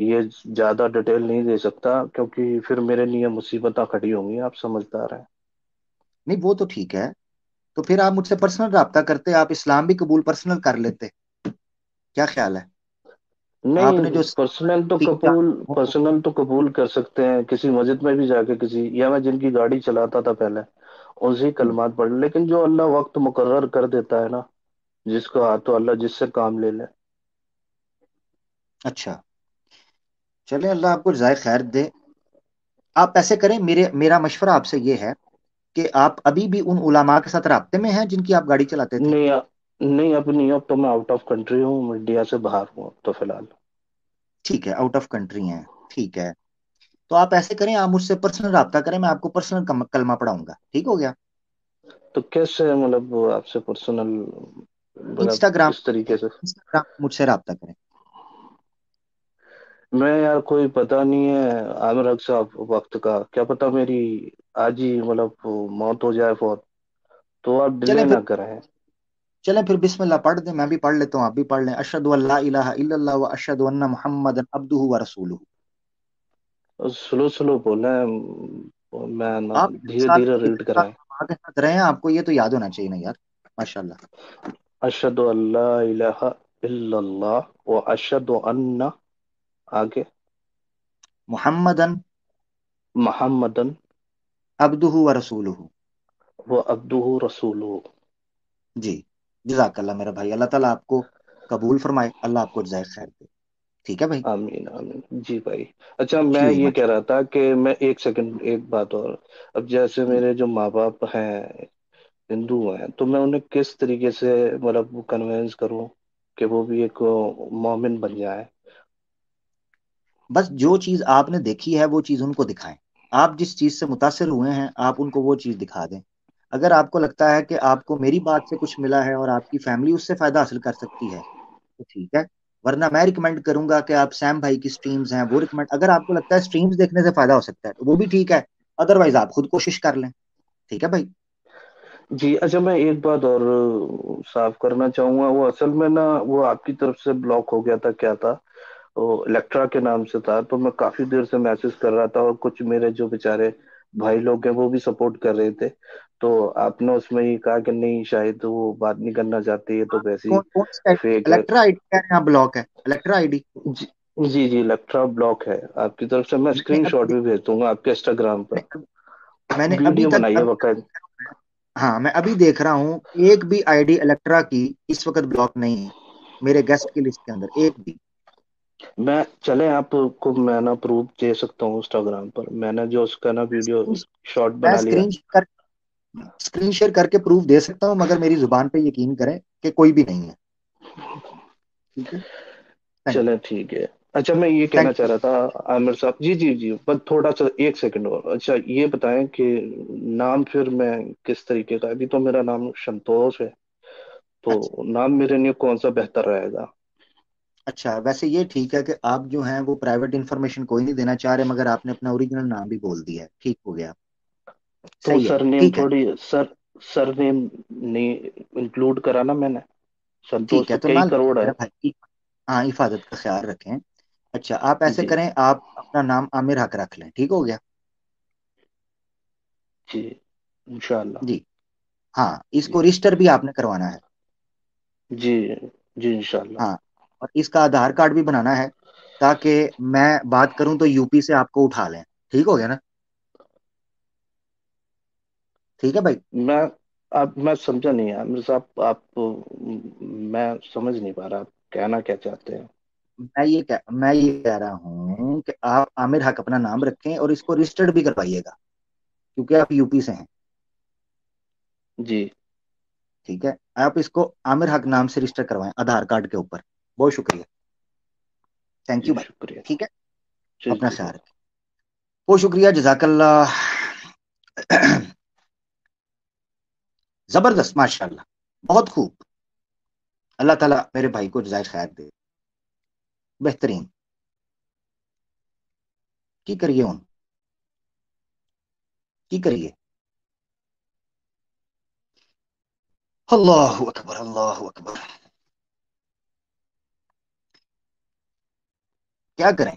یہ زیادہ ڈیٹیل نہیں دے سکتا کیونکہ پھر میرے لیے مصیبتیں کھڑی ہوں گی، آپ سمجھدار ہیں۔ نہیں وہ تو ٹھیک ہے، تو پھر آپ مجھ سے پرسنل رابطہ کرتے، آپ اسلام بھی قبول پرسنل کر لیتے، کیا خیال ہے؟ آپ نے نہیں، جو پرسنل تو قبول کر سکتے ہیں، کسی مسجد میں بھی جا کے کسی، یا میں جن کی گاڑی چلاتا تھا پہلے ان سے ہی کلمات پڑھ لے، لیکن جو اللہ وقت مقرر کر دیتا ہے نا، جس کو تو اللہ جس سے کام لے لے۔ اچھا، چلیں اللہ آپ کو جزائے خیر دے۔ آپ ایسے کریں، میرا مشورہ آپ سے یہ ہے کہ آپ ابھی بھی ان علماء کے ساتھ رابطے میں ہیں جن کی آپ گاڑی چلاتے تھے؟ نہیں نہیں، اب نہیں، اب تو میں آؤٹ آف کنٹری ہوں، انڈیا سے باہر ہوں اب تو فی الحال۔ ٹھیک ہے، آؤٹ آف کنٹری ہیں، ٹھیک ہے، تو آپ ایسے کریں، آپ مجھ سے پرسنل رابطہ کریں، میں آپ کو پرسنل کلمہ پڑھاؤں گا، ٹھیک ہو گیا؟ تو کیسے مطلب آپ سے پرسنل، مطلب انسٹاگرام اس طریقے سے؟ انسٹاگرام مجھ سے رابطہ کریں۔ میں یار کوئی پتہ نہیں ہے عامر حق صاحب، وقت کا کیا پتہ میری آج ہی مطلب موت ہو جائے فوت، تو آپ ڈیلے چلیں پھر نہ کریں۔ چلیں پھر بسم اللہ پڑھ دیں، میں بھی پڑھ لیتا ہوں، آپ بھی پڑھ لیں، اشہد ان لا الہ الا اللہ و اشہد ان محمد عبدہ و رسولہ۔ سلو سلو بولیں، میں نا آپ دھیرے دھیرے ریڈ اتنے سال کرائیں۔ آگے ساتھ رہے ہیں، آپ کو یہ تو یاد ہونا چاہیے نا یار، ماشاء اللہ۔ اشہد اللہ الہ الا اللہ و اشہد ان، آگے، محمدن محمدن عبدہ و رسولہ۔ و عبدہ رسولہ۔ جی، جزاک اللہ میرا بھائی، اللہ تعالیٰ آپ کو قبول فرمائے، اللہ آپ کو جزائے خیر دے، ٹھیک ہے بھائی؟ آمین آمین جی بھائی۔ اچھا تھینک میں یو یہ مچ۔ کہہ رہا تھا کہ میں ایک سیکنڈ ایک بات اور، اب جیسے میرے جو ماں باپ ہیں ہندو ہیں، تو میں انہیں کس طریقے سے مطلب کنوینس کروں کہ وہ بھی ایک مومن بن جائے؟ بس جو چیز آپ نے دیکھی ہے وہ چیز ان کو دکھائیں، آپ جس چیز سے متاثر ہوئے ہیں آپ ان کو وہ چیز دکھا دیں۔ اگر آپ کو لگتا ہے کہ آپ کو میری بات سے کچھ ملا ہے اور آپ کی فیملی اس سے فائدہ حاصل کر سکتی ہے تو ٹھیک ہے، ورنہ میں ریکمینڈ کروں گا کہ آپ سیم بھائی کی سٹریمز ہیں وہ ریکمینڈ، اگر آپ کو لگتا ہے سٹریمز دیکھنے سے فائدہ ہو سکتا ہے تو وہ بھی ٹھیک ہے، ادروائز آپ خود کوشش کر لیں، ٹھیک ہے بھائی؟ جی اچھا، میں ایک بات اور صاف کرنا چاہوں گا، وہ اصل میں نا وہ آپ کی طرف سے بلاک ہو گیا تھا، کیا تھا وہ الیکٹرا کے نام سے تھا، تو میں کافی دیر سے میسج کر رہا تھا اور کچھ میرے جو بیچارے بھائی لوگ ہیں وہ بھی سپورٹ کر رہے تھے، تو آپ نے اس میں یہ کہا کہ نہیں شاید وہ بات نہیں کرنا چاہتے، یہ تو ویسی کون کون سی فیک ہے۔ الیکٹرا آئی ڈی کہہ رہے ہیں آپ؟ بلاک ہے الیکٹرا آئی ڈی؟ جی جی جی، الیکٹرا بلاک ہے آپ کی طرف سے، میں میں نے اسکرین شاٹ ابھی بھی بھیج دوں گا آپ کے انسٹاگرام پر، میں نے ابھی ویڈیو تک بنائیے باقاعدہ۔ ہاں میں ابھی دیکھ رہا ہوں، ایک بھی آئی ڈی الیکٹرا کی اس وقت بلاک نہیں ہے میرے گیسٹ کی لسٹ کے اندر، ایک بھی۔ میں چلیں آپ کو میں نا پروف دے سکتا ہوں انسٹاگرام پر، میں نے جو اس کا نا ویڈیو شارٹ میں بنا لیا۔ اسکرین شیئر کر کے پروف دے سکتا ہوں، مگر میری زبان پہ یقین کریں کہ کوئی بھی نہیں ہے، ٹھیک ہے؟ تھینک چلیں ٹھیک ہے۔ اچھا میں یہ کہنا تھینک چاہ یو۔ رہا تھا عامر صاحب، جی جی جی، بس تھوڑا سا ایک سیکنڈ اور، اچھا یہ بتائیں کہ نام پھر میں کس طریقے کا، ابھی تو میرا نام شنتوش ہے، تو اچھا نام میرے لیے کون سا بہتر رہے گا؟ اچھا، ویسے یہ ٹھیک ہے کہ آپ جو ہیں وہ پرائیویٹ انفارمیشن کوئی نہیں دینا چاہ رہے، مگر آپ نے اپنا اوریجنل نام بھی بول دیا ہے، ٹھیک ہو گیا، تو صحیح ہے، سر نیم ٹھیک ہے، تھوڑی، سر نیم نہیں انکلوڈ کرا نا میں نے، سنتوش ٹھیک ہے، تو تو نہ کئی لیں کروڑ ہے۔ میرا بھائی، ہاں حفاظت کا خیال رکھیں۔ اچھا آپ ایسے جی کریں، آپ اپنا نام عامر حق رکھ لیں، ٹھیک ہو گیا؟ جی انشاءاللہ۔ جی ہاں، اس جی کو رجسٹر بھی آپ نے کروانا ہے، جی جی انشاءاللہ۔ ہاں، اور اس کا آدھار کارڈ بھی بنانا ہے تاکہ میں بات کروں تو یو پی سے آپ کو اٹھا لیں، ٹھیک ہو گیا نا؟ ٹھیک ہے بھائی؟ میں اب میں سمجھا نہیں عامر صاحب، آپ میں سمجھ نہیں پا رہا آپ کہنا کیا چاہتے ہیں۔ میں یہ کہہ رہا ہوں کہ آپ عامر حق اپنا نام رکھیں اور اس کو رجسٹرڈ بھی کروائیے گا کیونکہ آپ یو پی سے ہیں، جی ٹھیک ہے؟ آپ اس کو عامر حق نام سے رجسٹر کروائیں آدھار کارڈ کے اوپر، بہت شکریہ، تھینک جی یو بھائی، شکریہ، ٹھیک ہے؟ جی اپنا جی خیال رکھیں، بہت شکریہ، جزاک اللہ، زبردست، ماشاء اللہ، بہت خوب، اللہ تعالیٰ میرے بھائی کو جزائے خیر دے، بہترین، کی کریے ہوں، کی کریے، اللہ اکبر، اللہ اکبر، کیا کریں؟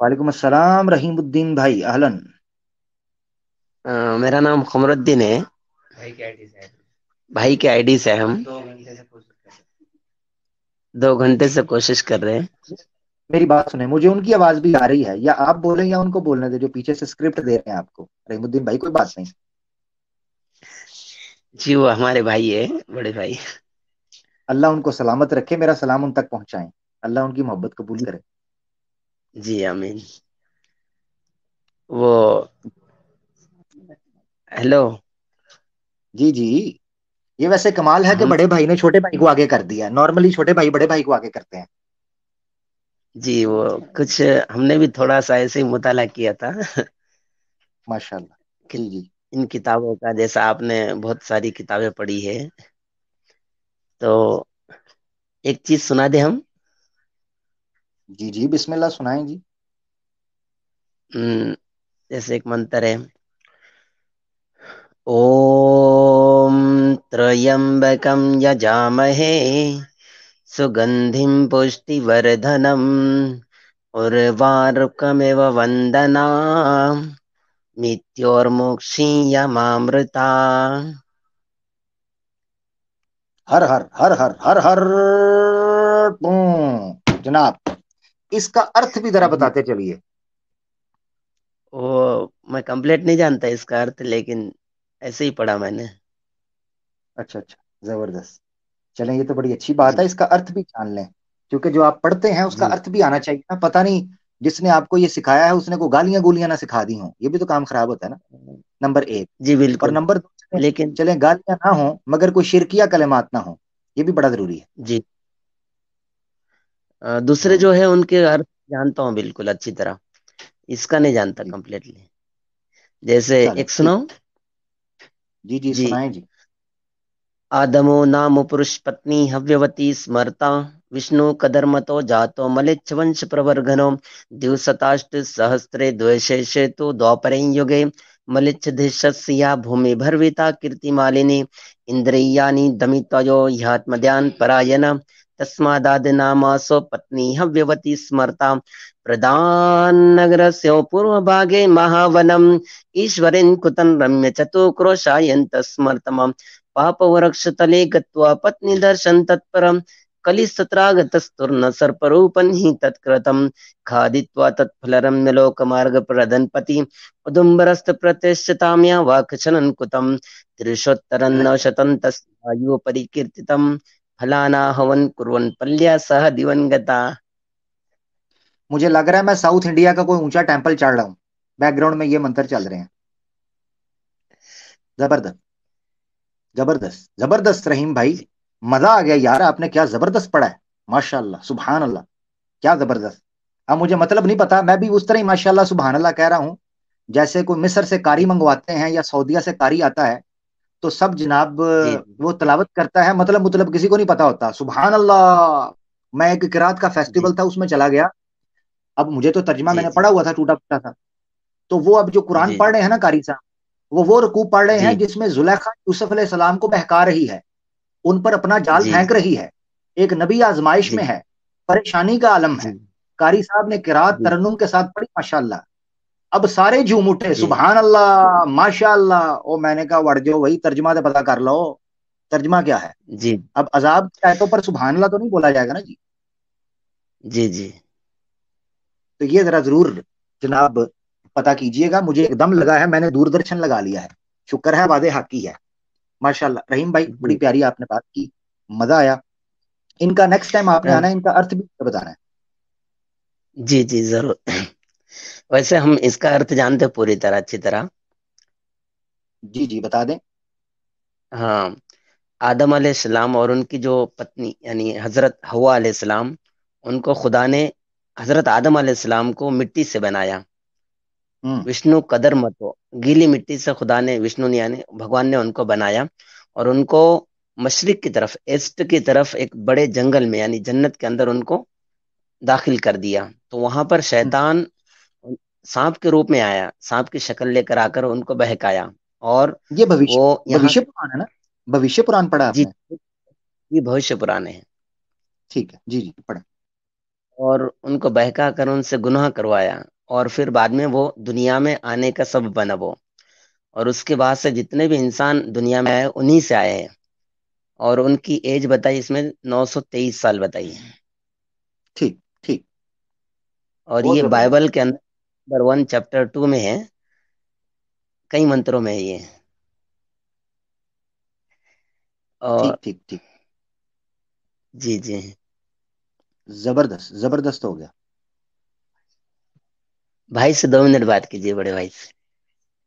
وعلیکم السلام رحیم الدین بھائی، اہلن. میرا نام قمر الدین ہے. بھائی کے آئی ڈی سے ہم 2 گھنٹے سے کوشش کر رہے ہیں. میری بات سنیں، مجھے ان کی آواز بھی آ رہی ہے، یا آپ بولیں یا ان کو بولنے دیں جو پیچھے سے اسکرپٹ دے رہے ہیں آپ کو. رحیم الدین بھائی کوئی بات نہیں. جی وہ ہمارے بھائی ہے، بڑے بھائی. اللہ ان کو سلامت رکھے، میرا سلام ان تک پہنچائیں. اللہ ان کی محبت قبول کرے. جی آمین. وہ ہیلو. جی جی. یہ ویسے کمال ہے کہ ہم بڑے بھائی نے چھوٹے بھائی کو آگے کر دیا. نارملی چھوٹے بھائی بڑے بھائی کو آگے کرتے ہیں. جی وہ کچھ ہم نے بھی تھوڑا سا ایسے ہی مطالعہ کیا تھا ماشاء اللہ. جی جی. ان کتابوں کا، جیسا آپ نے بہت ساری کتابیں پڑھی ہے، تو ایک چیز سنا دیں ہم. جی جی بسم اللہ سنائیں جی. جیسے ایک منتر ہے: اوم تریمبکم یجامہے سگندھم پشٹیوردھنم ارواروکمیو وندنام متیورموکشیمامرتا. ہر ہر ہر ہر ہر ہر جناب، اس کا ارتھ بھی ذرا جی بتاتے چلیے. وہ میں کمپلیٹ نہیں جانتا اس کا ارتھ، لیکن ایسے ہی پڑھا میں نے. اچھا اچھا، زبردست. چلیں یہ تو بڑی اچھی بات جی ہے، اس کا ارتھ بھی جان لیں. کیونکہ جو آپ پڑھتے ہیں اس کا جی ارتھ بھی آنا چاہیے نا. پتہ نہیں جس نے آپ کو یہ سکھایا ہے اس نے کو گالیاں گولیاں نہ سکھا دی ہوں، یہ بھی تو کام خراب ہوتا ہے نا. نمبر ایک. جی اور بالکل. نمبر دو، لیکن چلیں گالیاں نہ ہوں مگر کوئی شرکیہ کلمات نہ ہوں، یہ بھی بڑا ضروری ہے. جی دوسرے ہوں. جو ہے ان کے ارتھ جانتا ہوں بالکل اچھی طرح، اس کا نہیں جانتا جی کمپلیٹلی. جیسے چلیں ایک ٹھیک. سناؤ. جی جی سنائیں جی. آدمو نام پرش پتنی حویوتی اسمرتا وشنو کدرمتو جاتو ملچ ونش پرورگنو دیوستاشٹ سہسرے دوشیشے تو دوپریں یوگے ملچ دشسیا بھومی بھرویتا کیرتی مالنی اندریانی دمیتوجو ہاتمدھیان پراینا تسماداد ناماسو پتنی حویوتی اسمرتا پردان نگر سے پورو بھاگے مہاونم ایشورین کتن رمیا چتو کروشاینت اسمرتم پاپ ورکش تلے گتوا پتنی درشن تتپرم کلی ستراگتسترن سرپروپن ہی تتکرتم کھادتوا تتفلرم نلوک مارگ پردن پتی ادمبرست پرتشتامیا واکچنن کتم ترشوترن شتن تسایو پریکیرتتم پھلانا ہون کرون پلیا سہ دیونگتا. مجھے لگ رہا ہے میں ساؤتھ انڈیا کا کوئی اونچا ٹیمپل چڑھ رہا ہوں. بیک گراؤنڈ میں یہ منتر چل رہے ہیں. زبردست زبردست زبردست. رحیم بھائی جی مزہ آ گیا یار، آپ نے کیا زبردست پڑھا ہے. ماشاء اللہ سبحان اللہ، کیا زبردست. اب مجھے مطلب نہیں پتا، میں بھی اس طرح ہی ماشاء اللہ سبحان اللہ کہہ رہا ہوں. جیسے کوئی مصر سے قاری جی منگواتے ہیں یا سعودیہ سے قاری آتا ہے تو سب جناب جی وہ تلاوت کرتا ہے، مطلب کسی کو نہیں پتا ہوتا. سبحان اللہ. میں ایک قرات کا جی فیسٹیول تھا اس میں چلا گیا. اب مجھے تو ترجمہ میں جی نے جی پڑھا ہوا تھا، ٹوٹا پھوٹا تھا. تو وہ اب جو قرآن جی پڑھ رہے ہیں نا قاری صاحب، وہ رکوع پڑھ رہے ہیں جی جس میں زلیخا یوسف علیہ السلام کو بہکا رہی ہے، ان پر اپنا جال جی پھینک رہی ہے. ایک نبی آزمائش جی میں ہے، پریشانی کا عالم ہے. جی قاری صاحب نے قرات جی ترنم کے ساتھ پڑھی ماشاء اللہ. اب سارے جھوم اٹھے جی سبحان اللہ ماشاء اللہ. او میں نے کہا وڑ جو وہی ترجمہ تو پتا کر لو، ترجمہ کیا ہے. جی اب عذاب کی آیتوں پر سبحان اللہ تو نہیں بولا جائے گا نا جی. جی جی تو یہ ذرا ضرور جناب پتا کیجئے گا. مجھے ایک دم لگا ہے میں نے دوردرشن لگا لیا ہے. شکر ہے وعدے حقی ہے. ماشاء اللہ رحیم بھائی بڑی جی پیاری آپ نے بات کی، مزہ آیا. ان کا نیکسٹ ٹائم آپ نے آنا ہے، ان کا ارتھ بھی بتانا ہے. جی جی ضرور. ویسے ہم اس کا ارتھ جانتے پوری طرح اچھی طرح. جی جی بتا دیں. ہاں، آدم علیہ السلام اور ان کی جو پتنی یعنی حضرت حوا علیہ السلام، ان کو خدا نے حضرت آدم علیہ السلام کو مٹی سے بنایا. ہوں وشنو قدر متو، گیلی مٹی سے خدا نے، وشنو نے یعنی بھگوان نے ان کو بنایا اور ان کو مشرق کی طرف، ایسٹ کی طرف ایک بڑے جنگل میں یعنی جنت کے اندر ان کو داخل کر دیا. تو وہاں پر ہوں. شیطان سانپ کے روپ میں آیا، سانپ کی شکل لے کر آ کر ان کو بہکایا. اور یہ وہ یہاں بھوشیہ پران ہے نا؟ بھوشیہ پران پڑھا آپ جی نے؟ یہ بھوشیہ پرانے ہیں. ٹھیک ہے جی جی پڑھیں. اور ان کو بہکا کر ان سے گناہ کروایا، اور پھر بعد میں وہ دنیا میں آنے کا سبب بنا وہ، اور اس کے بعد سے جتنے بھی انسان دنیا میں آئے انہی سے آئے ہیں، اور ان کی ایج بتائی اس میں 923 سال بتائی ہے، ٹھیک ٹھیک، اور بہت یہ بائبل زبردست. کے اندر نمبر 1 چیپٹر 2 میں ہے، کئی منتروں میں ہے یہ. اور ٹھیک ٹھیک ٹھیک، جی جی زبردست زبردست ہو گیا. بھائی سے 2 منٹ بات کیجیے، بڑے بھائی سے.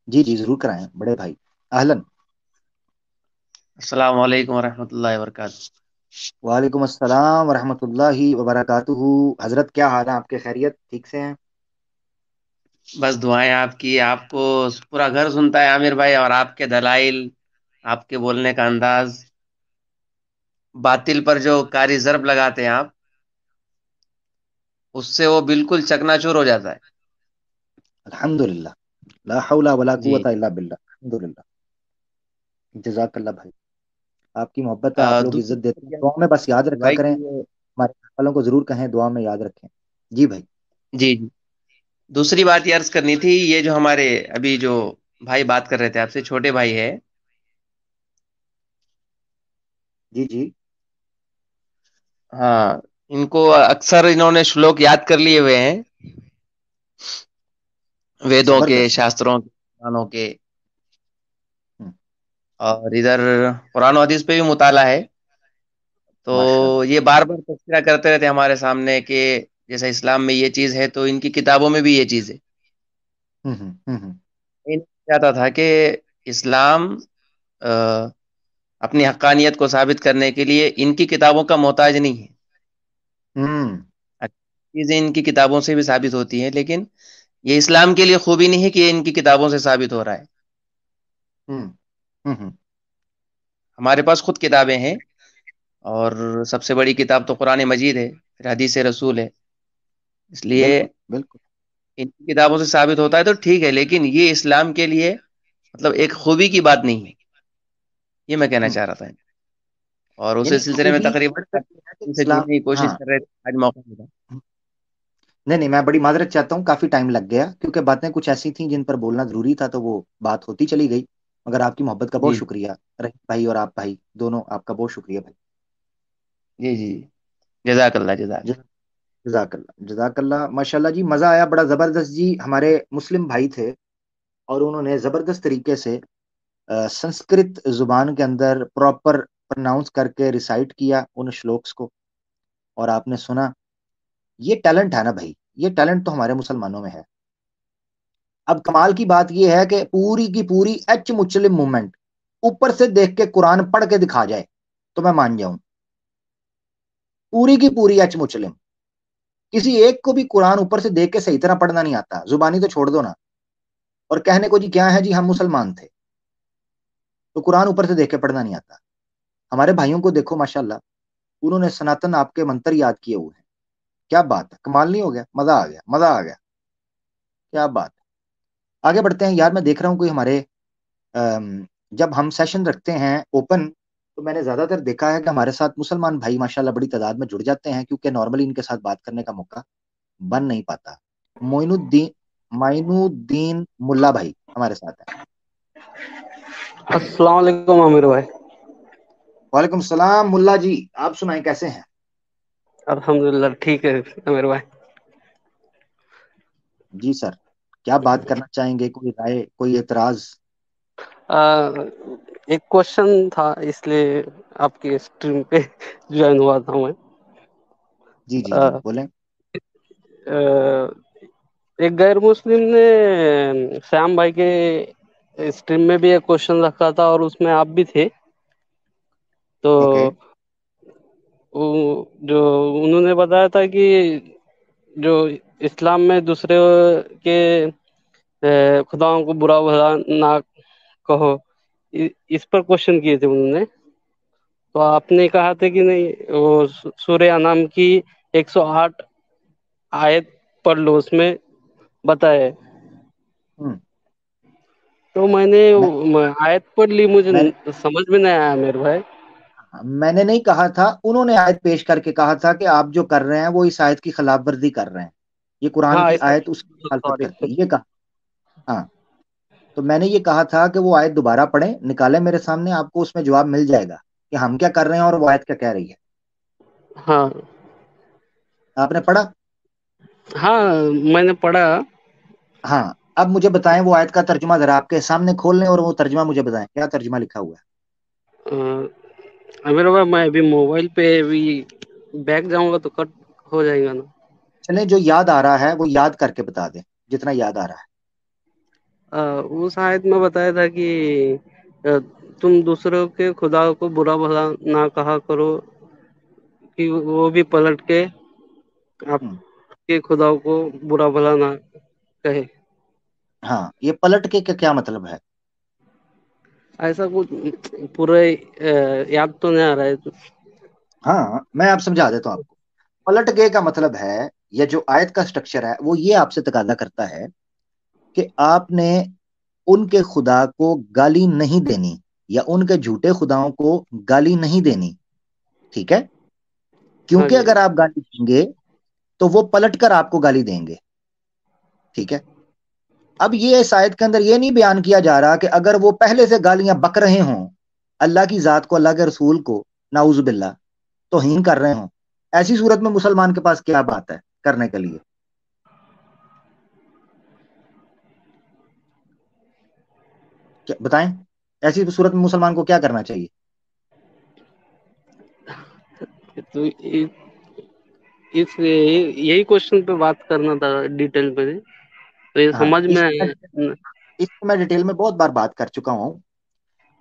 جی جی ضرور کرائیں بڑے بھائی. اہلن. السلام علیکم ورحمۃ اللہ وبرکاتہ. وعلیکم السلام ورحمۃ اللہ وبرکاتہ. حضرت کیا حال ہے آپ کے؟ خیریت؟ ٹھیک سے ہیں؟ بس دعائیں آپ کی، آپ کو پورا گھر سنتا ہے عامر بھائی، اور آپ کے دلائل، آپ کے بولنے کا انداز، باطل پر جو کاری ضرب لگاتے ہیں آپ، اس سے وہ بالکل چکنا چور ہو جاتا ہے. الحمد للہ. لا حول ولا جی. قوت الا باللہ. الحمد للہ. جزاک اللہ بھائی. آپ کی محبت ہے، آپ لوگ دوسری عزت دیتے ہیں. بات دعا میں بس یاد یہ رکھا بھائی کریں، کہ ہمارے گھر والوں کو ضرور کہیں دعا میں یاد رکھیں. جی بھائی. جی جی، دوسری بات یہ عرض کرنی تھی، یہ جو ہمارے ابھی جو بھائی بات کر رہے تھے آپ سے، چھوٹے بھائی ہے، جی جی. ہاں، ان کو اکثر انہوں نے شلوک یاد کر لیے ہوئے ہیں، ویدوں کے، زبردست. شاستروں کے، قرآنوں کے، ہم، اور ادھر قرآن و حدیث پہ بھی مطالعہ ہے. تو ماشاء اللہ. یہ بار بار تذکرہ کرتے رہتے ہمارے سامنے کہ جیسا اسلام میں یہ چیز ہے تو ان کی کتابوں میں بھی یہ چیز ہے. ہم. میں چاہتا تھا کہ اسلام آ، اپنی حقانیت کو ثابت کرنے کے لیے ان کی کتابوں کا محتاج نہیں ہے. ہم، چیزیں ان کی کتابوں سے بھی ثابت ہوتی ہیں، لیکن یہ اسلام کے لیے خوبی نہیں ہے کہ یہ ان کی کتابوں سے ثابت ہو رہا ہے. ہم، ہم. ہمارے پاس خود کتابیں ہیں، اور سب سے بڑی کتاب تو قرآن مجید ہے، پھر حدیث رسول ہے. اس لیے بالکل بالکل. ان کی کتابوں سے ثابت ہوتا ہے تو ٹھیک ہے، لیکن یہ اسلام کے لیے مطلب ایک خوبی کی بات نہیں ہے، یہ میں کہنا ہم. چاہ رہا تھا. اور اسی یعنی سلسلے میں خوبی تقریباً ورڈ ہے کہ ان سے اسلام. جڑنے کی ہاں. کوشش کر رہے تھے، آج موقع ملا. نہیں نہیں، میں بڑی معذرت چاہتا ہوں، کافی ٹائم لگ گیا کیونکہ باتیں کچھ ایسی تھیں جن پر بولنا ضروری تھا، تو وہ بات ہوتی چلی گئی. مگر آپ کی محبت کا بہت جی شکریہ رحیم بھائی، اور آپ بھائی دونوں، آپ کا بہت شکریہ بھائی. جی جی، جزاک اللہ جزاک. جزاک اللہ جزاک اللہ. ماشاء اللہ جی، مزہ آیا بڑا زبردست. جی ہمارے مسلم بھائی تھے، اور انہوں نے زبردست طریقے سے سنسکرت زبان کے اندر پراپر پرناؤنس کر کے ریسائٹ کیا ان شلوکس کو، اور آپ نے سنا. یہ ٹیلنٹ ہے نا بھائی، یہ ٹیلنٹ تو ہمارے مسلمانوں میں ہے. اب کمال کی بات یہ ہے کہ پوری کی پوری ایچ مسلم موومنٹ اوپر سے دیکھ کے قرآن پڑھ کے دکھا جائے تو میں مان جاؤں. پوری کی پوری ایچ مسلم، کسی ایک کو بھی قرآن اوپر سے دیکھ کے صحیح طرح پڑھنا نہیں آتا، زبانی تو چھوڑ دو نا، اور کہنے کو جی کیا ہے، جی ہم مسلمان تھے، تو قرآن اوپر سے دیکھ کے پڑھنا نہیں آتا. ہمارے بھائیوں کو دیکھو ماشاءاللہ، انہوں نے سناتن آپ کے منتر یاد کیے ہوئے ہیں. کیا بات ہے، کمال نہیں ہو گیا؟ مزہ آ گیا، مزہ آ گیا. کیا بات ہے. آگے بڑھتے ہیں یار. میں دیکھ رہا ہوں کوئی ہمارے جب ہم سیشن رکھتے ہیں اوپن، تو میں نے زیادہ تر دیکھا ہے کہ ہمارے ساتھ مسلمان بھائی ماشاءاللہ بڑی تعداد میں جڑ جاتے ہیں، کیونکہ نارملی ان کے ساتھ بات کرنے کا موقع بن نہیں پاتا. معین الدین ملا بھائی ہمارے ساتھ ہیں. السلام علیکم عامر بھائی. وعلیکم السلام ملا جی. آپ سنائیں کیسے ہیں؟ الحمدللہ ٹھیک ہے عامر بھائی. جی سر، کیا بات کرنا چاہیں گے؟ کوئی رائے، کوئی اعتراض؟ ایک کوشچن تھا، اس لیے آپ کی اسٹریم پہ جوائن ہوا تھا میں. جی جی آ، جی بولیں. آ، ایک غیر مسلم نے شیام بھائی کے اسٹریم میں بھی ایک کوشچن رکھا تھا، اور اس میں آپ بھی تھے. تو اوکے. جو انہوں نے بتایا تھا کہ جو اسلام میں دوسرے کے خداؤں کو برا بھلا نہ کہو، اس پر کوشچن کیے تھے انہوں نے. تو آپ نے کہا تھا کہ نہیں، وہ سورہ انعام کی 108 آیت پڑھ لو، اس میں بتائے. ہم، تو میں نے میں آیت پڑھ لی، مجھے میں سمجھ میں نہیں آیا میرے بھائی. میں نے نہیں کہا تھا، انہوں نے آیت پیش کر کے کہا تھا کہ آپ جو کر رہے ہیں وہ اس آیت کی خلاف ورزی کر رہے ہیں، یہ قرآن ہاں کی ایسا، آیت اس کی مخالفت سوری، کرتی ہے، یہ کہا۔ ہاں، تو میں نے یہ کہا تھا کہ وہ آیت دوبارہ پڑھیں، نکالیں میرے سامنے، آپ کو اس میں جواب مل جائے گا کہ ہم کیا کر رہے ہیں اور وہ آیت کیا کہہ رہی ہے۔ ہاں آپ نے پڑھا؟ ہاں میں نے پڑھا۔ ہاں، اب مجھے بتائیں وہ آیت کا ترجمہ ذرا آپ کے سامنے کھول لیں اور وہ ترجمہ مجھے بتائیں کیا ترجمہ لکھا ہوا امیر بھائی میں ابھی موبائل پہ ابھی بیک جاؤں گا تو کٹ ہو جائے گا نا۔ ہے۔ چلیں جو یاد آ رہا ہے وہ یاد کر کے بتا دیں، جتنا یاد آ رہا ہے۔ اس آیت میں بتایا تھا کہ تم دوسروں کے خدا کو برا بھلا نہ کہا کرو کہ وہ بھی پلٹ کے آپ ہم، کے خدا کو برا بھلا نہ کہے۔ ہاں، یہ پلٹ کے کیا مطلب ہے؟ ایسا کچھ پورے یاد تو نہیں آ رہا ہے۔ ہاں، میں آپ سمجھا دیتا ہوں آپ کو۔ پلٹ کے کا مطلب ہے، یا جو آیت کا سٹرکچر ہے وہ یہ آپ سے تقاضا کرتا ہے کہ آپ نے ان کے خدا کو گالی نہیں دینی یا ان کے جھوٹے خداؤں کو گالی نہیں دینی، ٹھیک ہے؟ ہاں کیونکہ جی، اگر آپ گالی دیں گے تو وہ پلٹ کر آپ کو گالی دیں گے، ٹھیک ہے؟ اب یہ اس آیت کے اندر یہ نہیں بیان کیا جا رہا کہ اگر وہ پہلے سے گالیاں بک رہے ہوں، اللہ کی ذات کو، اللہ کے رسول کو، نعوذ باللہ توہین کر رہے ہوں، ایسی صورت میں مسلمان کے پاس کیا بات ہے کرنے کے لیے؟ بتائیں، ایسی صورت میں مسلمان کو کیا کرنا چاہیے؟ تو یہی کوشچن پہ بات کرنا تھا ڈیٹیل پہ، تو یہ ہاں، سمجھ میں اس میں ڈیٹیل میں بہت بار بات کر چکا ہوں۔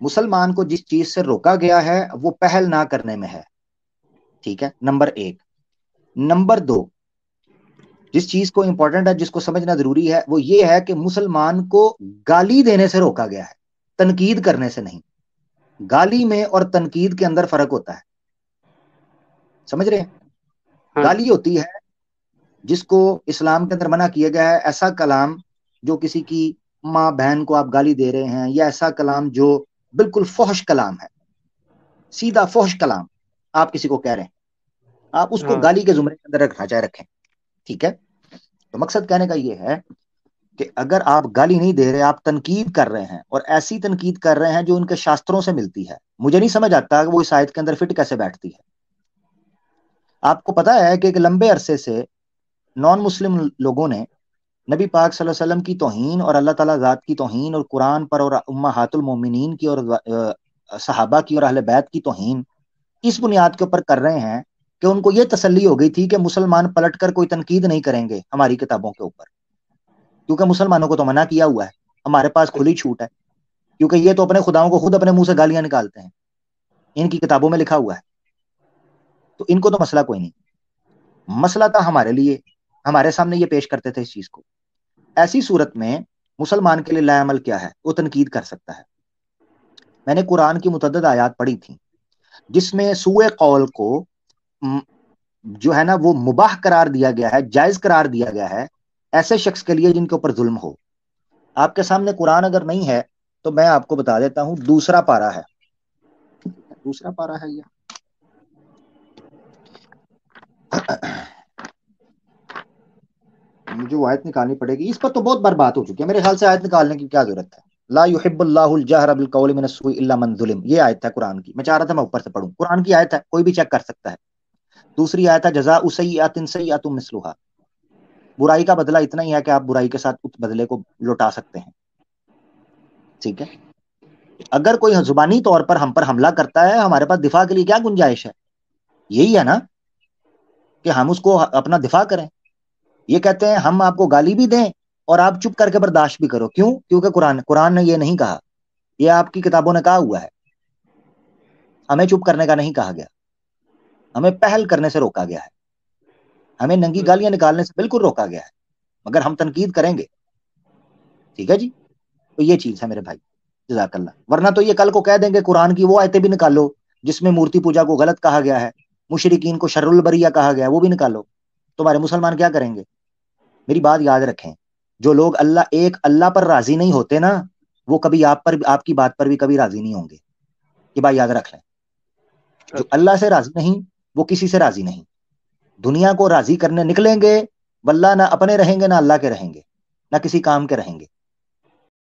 مسلمان کو جس چیز سے روکا گیا ہے وہ پہل نہ کرنے میں ہے، ٹھیک ہے، نمبر ایک۔ نمبر دو، جس چیز کو امپورٹنٹ ہے، جس کو سمجھنا ضروری ہے، وہ یہ ہے کہ مسلمان کو گالی دینے سے روکا گیا ہے، تنقید کرنے سے نہیں۔ گالی میں اور تنقید کے اندر فرق ہوتا ہے، سمجھ رہے ہیں؟ ہاں گالی ہوتی ہے جس کو اسلام کے اندر منع کیا گیا ہے، ایسا کلام جو کسی کی ماں بہن کو آپ گالی دے رہے ہیں، یا ایسا کلام جو بالکل فحش کلام ہے، سیدھا فحش کلام آپ کسی کو کہہ رہے ہیں، آپ اس کو ہاں گالی کے زمرے کے اندر رکھنا چاہے رکھیں، ٹھیک ہے؟ تو مقصد کہنے کا یہ ہے کہ اگر آپ گالی نہیں دے رہے، آپ تنقید کر رہے ہیں، اور ایسی تنقید کر رہے ہیں جو ان کے شاستروں سے ملتی ہے، مجھے نہیں سمجھ آتا کہ وہ اس آیت کے اندر فٹ کیسے بیٹھتی ہے۔ آپ کو پتا ہے کہ ایک لمبے عرصے سے نان مسلم لوگوں نے نبی پاک صلی اللہ علیہ وسلم کی توہین اور اللہ تعالیٰ ذات کی توہین اور قرآن پر اور امہات المومنین کی اور صحابہ کی اور اہل بیت کی توہین اس بنیاد کے اوپر کر رہے ہیں کہ ان کو یہ تسلی ہو گئی تھی کہ مسلمان پلٹ کر کوئی تنقید نہیں کریں گے ہماری کتابوں کے اوپر، کیونکہ مسلمانوں کو تو منع کیا ہوا ہے، ہمارے پاس کھلی چھوٹ ہے، کیونکہ یہ تو اپنے خداؤں کو خود اپنے منہ سے گالیاں نکالتے ہیں، ان کی کتابوں میں لکھا ہوا ہے، تو ان کو تو مسئلہ کوئی نہیں۔ مسئلہ تھا ہمارے لیے، ہمارے سامنے یہ پیش کرتے تھے اس چیز کو۔ ایسی صورت میں مسلمان کے لیے لا عمل کیا ہے؟ وہ تنقید کر سکتا ہے۔ میں نے قرآن کی متعدد آیات پڑھی تھی جس میں سوء قول کو جو ہے نا وہ مباح قرار دیا گیا ہے، جائز قرار دیا گیا ہے ایسے شخص کے لیے جن کے اوپر ظلم ہو۔ آپ کے سامنے قرآن اگر نہیں ہے تو میں آپ کو بتا دیتا ہوں، دوسرا پارہ ہے، دوسرا پارہ ہے یہ، مجھے وہ آیت نکالنی پڑے گی، اس پر تو بہت بار بات ہو چکی ہے، میرے خیال سے آیت نکالنے کی کیا ضرورت ہے۔ لا يحب اللہ الجہر بالقول من السوء الا من ظلم، یہ آیت ہے قرآن کی، میں چاہ رہا تھا میں اوپر سے پڑھوں، قرآن کی آیت ہے، کوئی بھی چیک کر سکتا ہے۔ دوسری آیت ہے جزاء سیئۃ سیئۃ مثلھا، برائی کا بدلہ اتنا ہی ہے کہ آپ برائی کے ساتھ اس بدلے کو لوٹا سکتے ہیں، ٹھیک ہے؟ اگر کوئی زبانی طور پر ہم پر حملہ کرتا ہے، ہمارے پاس دفاع کے لیے کیا گنجائش ہے؟ یہی ہے نا کہ ہم اس کو اپنا دفاع کریں۔ یہ کہتے ہیں ہم آپ کو گالی بھی دیں اور آپ چپ کر کے برداشت بھی کرو، کیوں؟ کیونکہ قرآن نے یہ نہیں کہا، یہ آپ کی کتابوں نے کہا ہوا ہے، ہمیں چپ کرنے کا نہیں کہا گیا، ہمیں پہل کرنے سے روکا گیا ہے، ہمیں ننگی گالیاں نکالنے سے بالکل روکا گیا ہے، مگر ہم تنقید کریں گے، ٹھیک ہے جی؟ تو یہ چیز ہے میرے بھائی، جزاک اللہ۔ ورنہ تو یہ کل کو کہہ دیں گے قرآن کی وہ آیتیں بھی نکالو جس میں مورتی پوجا کو غلط کہا گیا ہے، مشرکین کو شر البریہ کہا گیا ہے، وہ بھی نکالو، تمہارے مسلمان کیا کریں گے؟ میری بات یاد رکھیں، جو لوگ ایک اللہ پر راضی نہیں ہوتے نا، وہ کبھی آپ کی بات پر بھی کبھی راضی نہیں ہوں گے، یہ بات یاد رکھ لیں۔ جو اللہ سے راضی نہیں وہ کسی سے راضی نہیں. دنیا کو راضی کرنے نکلیں گے واللہ نہ اپنے رہیں گے نہ اللہ کے رہیں گے نہ کسی کام کے رہیں گے.